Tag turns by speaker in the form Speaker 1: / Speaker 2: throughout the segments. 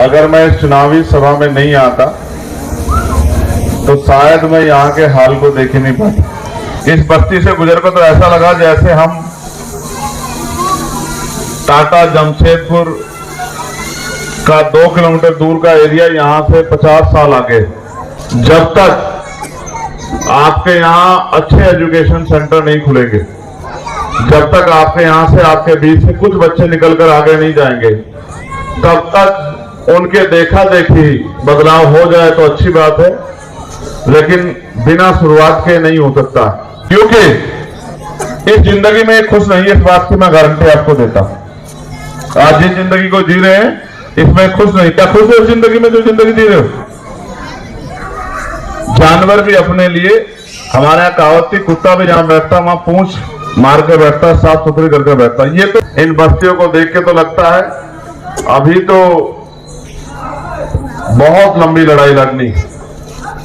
Speaker 1: अगर मैं इस चुनावी सभा में नहीं आता तो शायद मैं यहाँ के हाल को देख ही नहीं पाता। इस बस्ती से गुजर कर तो ऐसा लगा जैसे हम टाटा जमशेदपुर का 2 किलोमीटर दूर का एरिया यहाँ से 50 साल आगे। जब तक आपके यहाँ अच्छे एजुकेशन सेंटर नहीं खुलेंगे, जब तक आपके यहाँ से आपके बीच से कुछ बच्चे निकलकर आगे नहीं जाएंगे, तब तक उनके देखा देखी बदलाव हो जाए तो अच्छी बात है, लेकिन बिना शुरुआत के नहीं हो सकता। क्योंकि इस जिंदगी में खुश नहीं है, इस बात की मैं गारंटी आपको देता हूं। आज जिस जिंदगी को जी रहे हैं इसमें खुश नहीं। क्या खुश है उस जिंदगी में जो जिंदगी जी रहे हो? जानवर भी अपने लिए, हमारे यहाँ कहावत थी, कुत्ता भी जहां बैठता वहां पूंछ मार के बैठता, साफ सुथरी करके बैठता। ये तो इन बस्तियों को देख के तो लगता है अभी तो बहुत लंबी लड़ाई लड़नी।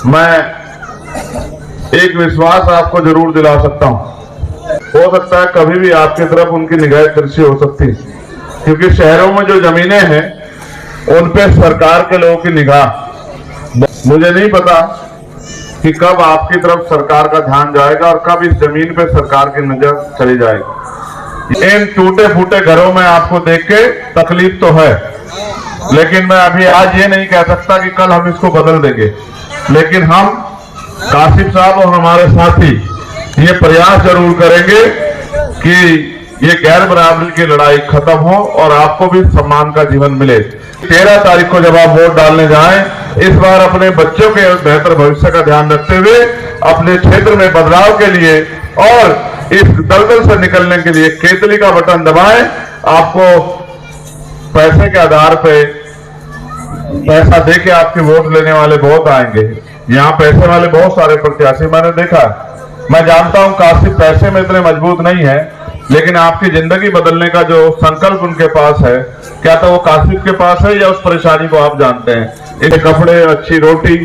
Speaker 1: मैं एक विश्वास आपको जरूर दिला सकता हूं, हो सकता है कभी भी आपकी तरफ उनकी निगाह तिरछी हो सकती, क्योंकि शहरों में जो जमीनें हैं उन पे सरकार के लोगों की निगाह। मुझे नहीं पता कि कब आपकी तरफ सरकार का ध्यान जाएगा और कब इस जमीन पे सरकार की नजर चली जाएगी। इन टूटे फूटे घरों में आपको देख के तकलीफ तो है, लेकिन मैं अभी आज ये नहीं कह सकता कि कल हम इसको बदल देंगे। लेकिन हम कासिफ साहब और हमारे साथी ये प्रयास जरूर करेंगे कि ये गैर बराबरी की लड़ाई खत्म हो और आपको भी सम्मान का जीवन मिले। 13 तारीख को जब आप वोट डालने जाएं, इस बार अपने बच्चों के बेहतर भविष्य का ध्यान रखते हुए अपने क्षेत्र में बदलाव के लिए और इस दलदल से निकलने के लिए केतली का बटन दबाएं। आपको पैसे के आधार पे पैसा देके आपके वोट लेने वाले बहुत आएंगे। यहाँ पैसे वाले बहुत सारे प्रत्याशी मैंने देखा। मैं जानता हूँ कासिफ पैसे में इतने मजबूत नहीं है, लेकिन आपकी जिंदगी बदलने का जो संकल्प उनके पास है, क्या तो वो कासिफ के पास है या उस परेशानी को आप जानते हैं? इन्हें कपड़े, अच्छी रोटी,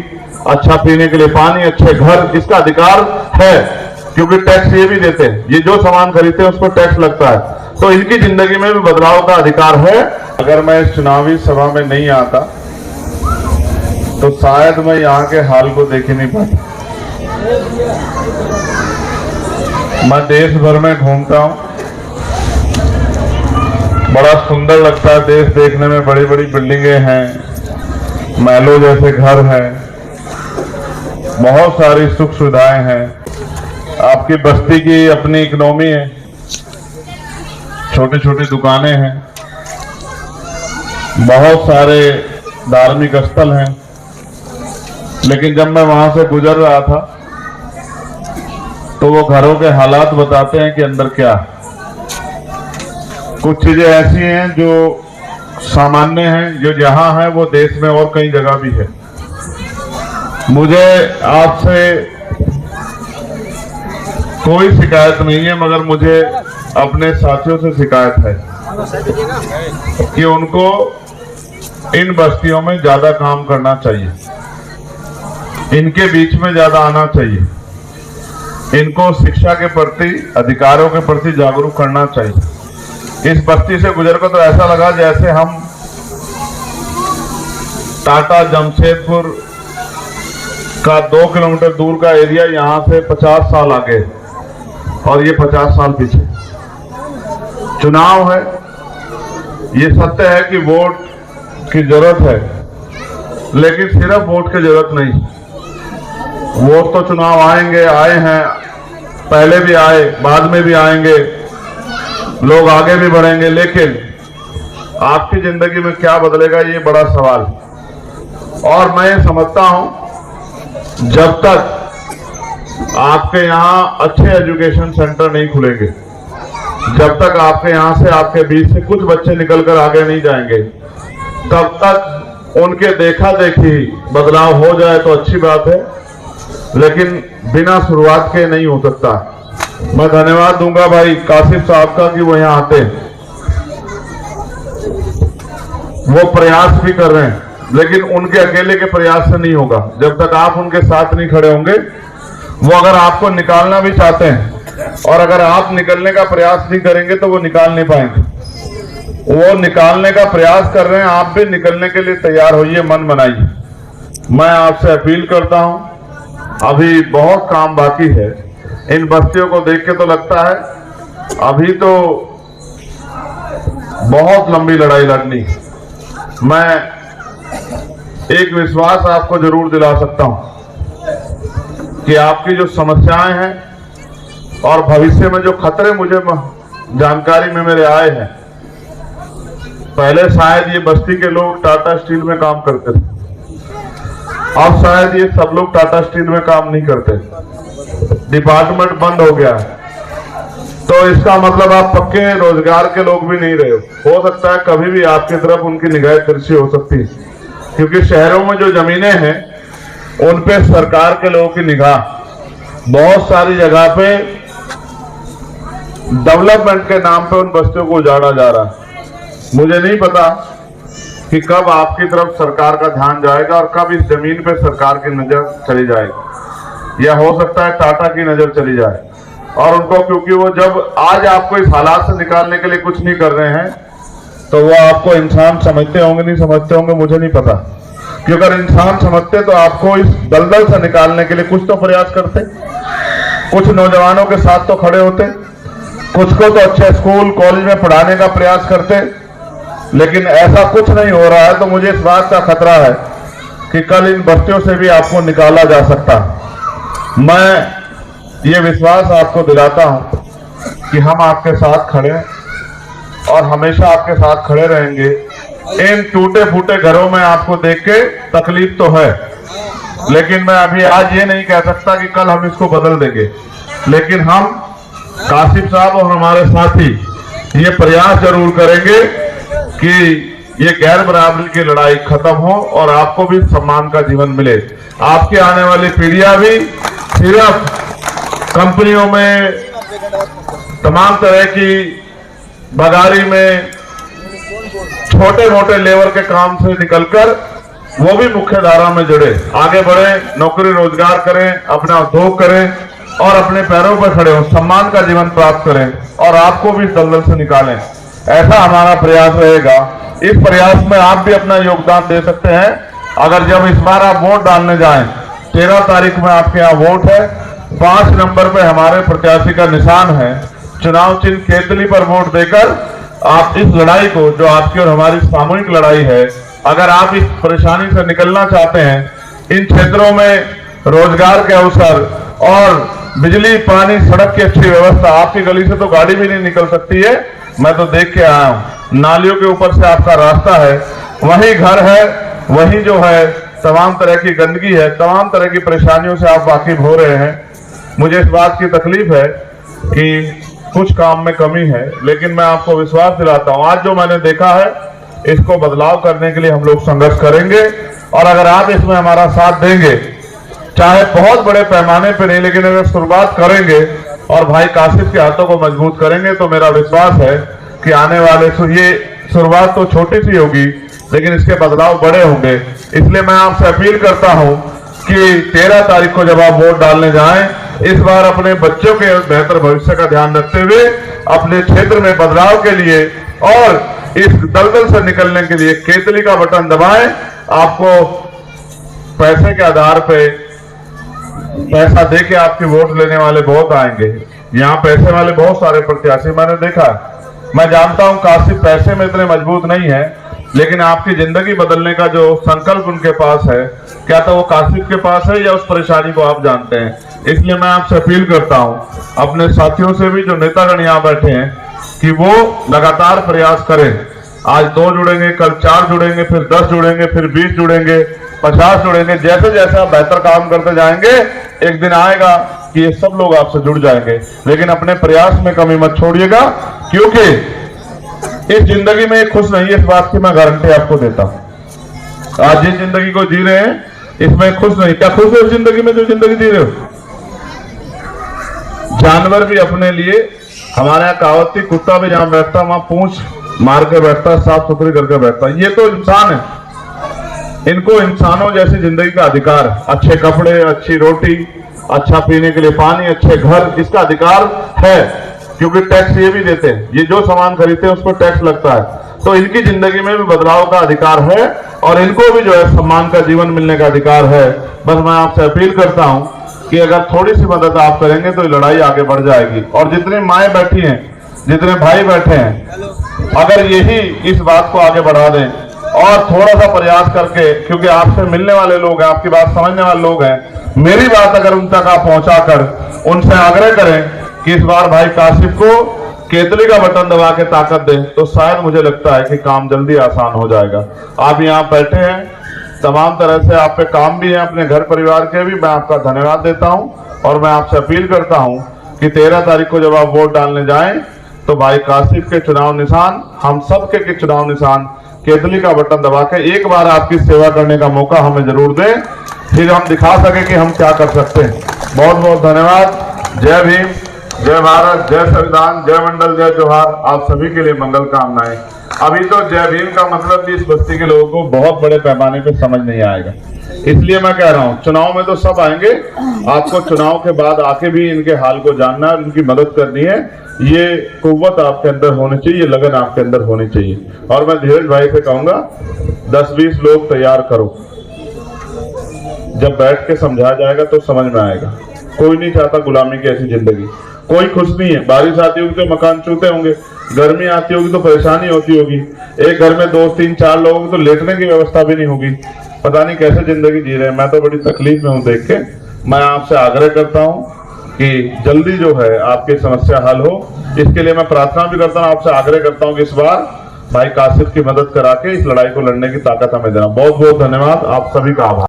Speaker 1: अच्छा पीने के लिए पानी, अच्छे घर, इसका अधिकार है, क्योंकि टैक्स ये भी देते हैं। ये जो सामान खरीदते हैं उसको टैक्स लगता है, तो इनकी जिंदगी में भी बदलाव का अधिकार है। अगर मैं इस चुनावी सभा में नहीं आता तो शायद मैं यहाँ के हाल को देख ही नहीं पाता। मैं देश भर में घूमता हूँ, बड़ा सुंदर लगता है देश देखने में। बड़ी बड़ी बिल्डिंगें हैं, महलों जैसे घर हैं, बहुत सारी सुख सुविधाएं हैं। आपकी बस्ती की अपनी इकोनॉमी है, छोटी छोटी दुकानें हैं, बहुत सारे धार्मिक स्थल हैं। लेकिन जब मैं वहां से गुजर रहा था तो वो घरों के हालात बताते हैं कि अंदर क्या। कुछ चीजें ऐसी हैं जो सामान्य हैं, जो जहां है वो देश में और कई जगह भी है। मुझे आपसे कोई शिकायत नहीं है, मगर मुझे अपने साथियों से शिकायत है कि उनको इन बस्तियों में ज्यादा काम करना चाहिए, इनके बीच में ज्यादा आना चाहिए, इनको शिक्षा के प्रति, अधिकारों के प्रति जागरूक करना चाहिए। इस बस्ती से गुजर कर तो ऐसा लगा जैसे हम टाटा जमशेदपुर का 2 किलोमीटर दूर का एरिया यहाँ से 50 साल आगे और ये 50 साल पीछे। चुनाव है, ये सत्य है कि वोट की जरूरत है, लेकिन सिर्फ वोट की जरूरत नहीं। वोट तो चुनाव आएंगे, आए हैं, पहले भी आए, बाद में भी आएंगे, लोग आगे भी बढ़ेंगे, लेकिन आपकी जिंदगी में क्या बदलेगा ये बड़ा सवाल। और मैं समझता हूं जब तक आपके यहाँ अच्छे एजुकेशन सेंटर नहीं खुलेंगे, जब तक आपके यहाँ से आपके बीच से कुछ बच्चे निकलकर आगे नहीं जाएंगे, तब तक उनके देखा देखी बदलाव हो जाए तो अच्छी बात है, लेकिन बिना शुरुआत के नहीं हो सकता। मैं धन्यवाद दूंगा भाई कासिफ साहब का कि वो यहाँ आते हैं, वो प्रयास भी कर रहे हैं, लेकिन उनके अकेले के प्रयास से नहीं होगा जब तक आप उनके साथ नहीं खड़े होंगे। वो अगर आपको निकालना भी चाहते हैं और अगर आप निकलने का प्रयास नहीं करेंगे तो वो निकाल नहीं पाएंगे। वो निकालने का प्रयास कर रहे हैं। आप भी निकलने के लिए तैयार होइए, मन बनाइए। मैं आपसे अपील करता हूं, अभी बहुत काम बाकी है। इन बस्तियों को देख के तो लगता है अभी तो बहुत लंबी लड़ाई लड़नी। मैं एक विश्वास आपको जरूर दिला सकता हूं कि आपकी जो समस्याएं हैं और भविष्य में जो खतरे मुझे जानकारी में मेरे आए हैं, पहले शायद ये बस्ती के लोग टाटा स्टील में काम करते थे, अब शायद ये सब लोग टाटा स्टील में काम नहीं करते, डिपार्टमेंट बंद हो गया है। तो इसका मतलब आप पक्के रोजगार के लोग भी नहीं रहे हो सकता है कभी भी आपकी तरफ उनकी निगाह तिरछी हो सकती है, क्योंकि शहरों में जो जमीनें हैं उन पे सरकार के लोगों की निगाह बहुत सारी जगह पे डेवलपमेंट के नाम पे उन बस्तियों को उजाड़ा जा रहा है। मुझे नहीं पता कि कब आपकी तरफ सरकार का ध्यान जाएगा और कब इस जमीन पे सरकार की नजर चली जाएगी, या हो सकता है टाटा की नजर चली जाए और उनको, क्योंकि वो जब आज आपको इस हालात से निकालने के लिए कुछ नहीं कर रहे हैं तो वो आपको इंसान समझते होंगे, नहीं समझते होंगे मुझे नहीं पता, क्योंकि अगर इंसान समझते तो आपको इस दलदल से निकालने के लिए कुछ तो प्रयास करते, कुछ नौजवानों के साथ तो खड़े होते, कुछ को तो अच्छे स्कूल कॉलेज में पढ़ाने का प्रयास करते। लेकिन ऐसा कुछ नहीं हो रहा है, तो मुझे इस बात का खतरा है कि कल इन बस्तियों से भी आपको निकाला जा सकता है। मैं ये विश्वास आपको दिलाता हूं कि हम आपके साथ खड़े और हमेशा आपके साथ खड़े रहेंगे। इन टूटे फूटे घरों में आपको देख के तकलीफ तो है, लेकिन मैं अभी आज ये नहीं कह सकता कि कल हम इसको बदल देंगे। लेकिन हम कासिफ साहब और हमारे साथी ये प्रयास जरूर करेंगे कि ये गैर बराबरी की लड़ाई खत्म हो और आपको भी सम्मान का जीवन मिले। आपकी आने वाली पीढ़ियां भी सिर्फ कंपनियों में, तमाम तरह की बगारी में, छोटे मोटे लेबर के काम से निकलकर वो भी मुख्य धारा में जुड़े, आगे बढ़े, नौकरी रोजगार करें, अपना उद्योग करें और अपने पैरों पर खड़े हो, सम्मान का जीवन प्राप्त करें और आपको भी इस दलदल से निकालें। ऐसा हमारा प्रयास रहेगा। इस प्रयास में आप भी अपना योगदान दे सकते हैं। अगर जब इस बार आप वोट डालने जाएं, 13 तारीख में आपके यहाँ वोट है, 5 नंबर पे हमारे प्रत्याशी का निशान है, चुनाव चिन्ह केतली पर वोट देकर आप इस लड़ाई को, जो आपकी और हमारी सामूहिक लड़ाई है, अगर आप इस परेशानी से निकलना चाहते हैं, इन क्षेत्रों में रोजगार के अवसर और बिजली, पानी, सड़क की अच्छी व्यवस्था, आपकी गली से तो गाड़ी भी नहीं निकल सकती है, मैं तो देख के आया हूं, नालियों के ऊपर से आपका रास्ता है, वही घर है, वही जो है तमाम तरह की गंदगी है, तमाम तरह की परेशानियों से आप वाकिफ हो रहे हैं। मुझे इस बात की तकलीफ है कि कुछ काम में कमी है, लेकिन मैं आपको विश्वास दिलाता हूं, आज जो मैंने देखा है इसको बदलाव करने के लिए हम लोग संघर्ष करेंगे। और अगर आप इसमें हमारा साथ देंगे, चाहे बहुत बड़े पैमाने पर नहीं, लेकिन अगर शुरुआत करेंगे और भाई कासिफ के हाथों को मजबूत करेंगे, तो मेरा विश्वास है कि आने वाले, ये शुरुआत तो छोटी सी होगी लेकिन इसके बदलाव बड़े होंगे। इसलिए मैं आपसे अपील करता हूं कि 13 तारीख को जब आप वोट डालने जाएं, इस बार अपने बच्चों के बेहतर भविष्य का ध्यान रखते हुए अपने क्षेत्र में बदलाव के लिए और इस दलदल से निकलने के लिए केतली का बटन दबाएं। आपको पैसे के आधार पे पैसा देके आपके वोट लेने वाले बहुत आएंगे। यहाँ पैसे वाले बहुत सारे प्रत्याशी मैंने देखा है। मैं जानता हूँ कासिफ पैसे में इतने मजबूत नहीं है, लेकिन आपकी जिंदगी बदलने का जो संकल्प उनके पास है, क्या तो वो कासिफ के पास है या उस परेशानी को आप जानते हैं। इसलिए मैं आपसे अपील करता हूँ अपने साथियों से भी, जो नेतागण यहाँ बैठे हैं, कि वो लगातार प्रयास करें। आज 2 जुड़ेंगे, कल 4 जुड़ेंगे, फिर 10 जुड़ेंगे, फिर 20 जुड़ेंगे, 50 जुड़ेंगे। जैसे जैसे आप बेहतर काम करते जाएंगे, एक दिन आएगा कि ये सब लोग आपसे जुड़ जाएंगे। लेकिन अपने प्रयास में कमी मत छोड़िएगा, क्योंकि इस जिंदगी में खुश नहीं है, इस बात की मैं गारंटी आपको देता हूं। आज जिस जिंदगी को जी रहे हैं इसमें खुश नहीं। क्या खुश हो जिंदगी में जो जिंदगी जी रहे हो? जानवर भी अपने लिए, हमारे यहाँ कहावत थी, कुत्ता भी जहां बैठता वहां पूंछ मार के बैठता, साफ सुथरी करके बैठता। ये तो इंसान है, इनको इंसानों जैसी जिंदगी का अधिकार है। अच्छे कपड़े, अच्छी रोटी, अच्छा पीने के लिए पानी, अच्छे घर, इसका अधिकार है, क्योंकि टैक्स ये भी देते हैं। ये जो सामान खरीदते हैं उस पर टैक्स लगता है। तो इनकी जिंदगी में भी बदलाव का अधिकार है और इनको भी जो है सम्मान का जीवन मिलने का अधिकार है। बस मैं आपसे अपील करता हूं कि अगर थोड़ी सी मदद आप करेंगे तो ये लड़ाई आगे बढ़ जाएगी। और जितनी माएँ बैठी हैं, जितने भाई बैठे हैं, अगर यही इस बात को आगे बढ़ा दें और थोड़ा सा प्रयास करके, क्योंकि आपसे मिलने वाले लोग हैं, आपकी बात समझने वाले लोग हैं, मेरी बात अगर उन तक आप पहुंचाकर उनसे आग्रह करें कि इस बार भाई काशिफ को केतली का बटन दबा के ताकत दें, तो शायद मुझे लगता है कि काम जल्दी आसान हो जाएगा। आप यहाँ बैठे हैं, तमाम तरह से आप पे काम भी है, अपने घर परिवार के भी, मैं आपका धन्यवाद देता हूँ। और मैं आपसे अपील करता हूँ कि 13 तारीख को जब आप वोट डालने जाएं तो भाई काशिफ के चुनाव निशान, हम सबके के चुनाव निशान केतली का बटन दबा के एक बार आपकी सेवा करने का मौका हमें जरूर दें, फिर हम दिखा सके कि हम क्या कर सकते हैं। बहुत बहुत धन्यवाद। जय भीम, जय भारत, जय संविधान, जय मंडल, जय जोहार। आप सभी के लिए मंगल कामनाएं। अभी तो जय भीम का मतलब भी इस बस्ती के लोगों को बहुत बड़े पैमाने पे समझ नहीं आएगा, इसलिए मैं कह रहा हूं चुनाव में तो सब आएंगे, आपको चुनाव के बाद आके भी इनके हाल को जानना है, उनकी मदद करनी है। ये कुव्वत आपके अंदर होनी चाहिए, ये लगन आपके अंदर होनी चाहिए। और मैं धीरज भाई से कहूंगा 10-20 लोग तैयार करो, जब बैठ के समझा जाएगा तो समझ में आएगा। कोई नहीं चाहता गुलामी की ऐसी जिंदगी, कोई खुश नहीं है। बारिश आती होगी तो मकान चूते होंगे, गर्मी आती होगी तो परेशानी होती होगी, एक घर में 2-3-4 लोगों को तो लेटने की व्यवस्था भी नहीं होगी। पता नहीं कैसे जिंदगी जी रहे हैं। मैं तो बड़ी तकलीफ में हूँ देख के। मैं आपसे आग्रह करता हूँ कि जल्दी जो है आपकी समस्या हल हो, इसके लिए मैं प्रार्थना भी करता हूँ, आपसे आग्रह करता हूँ कि इस बार भाई काशिफ की मदद करा के इस लड़ाई को लड़ने की ताकत हमें देना। बहुत बहुत धन्यवाद, आप सभी का आभार।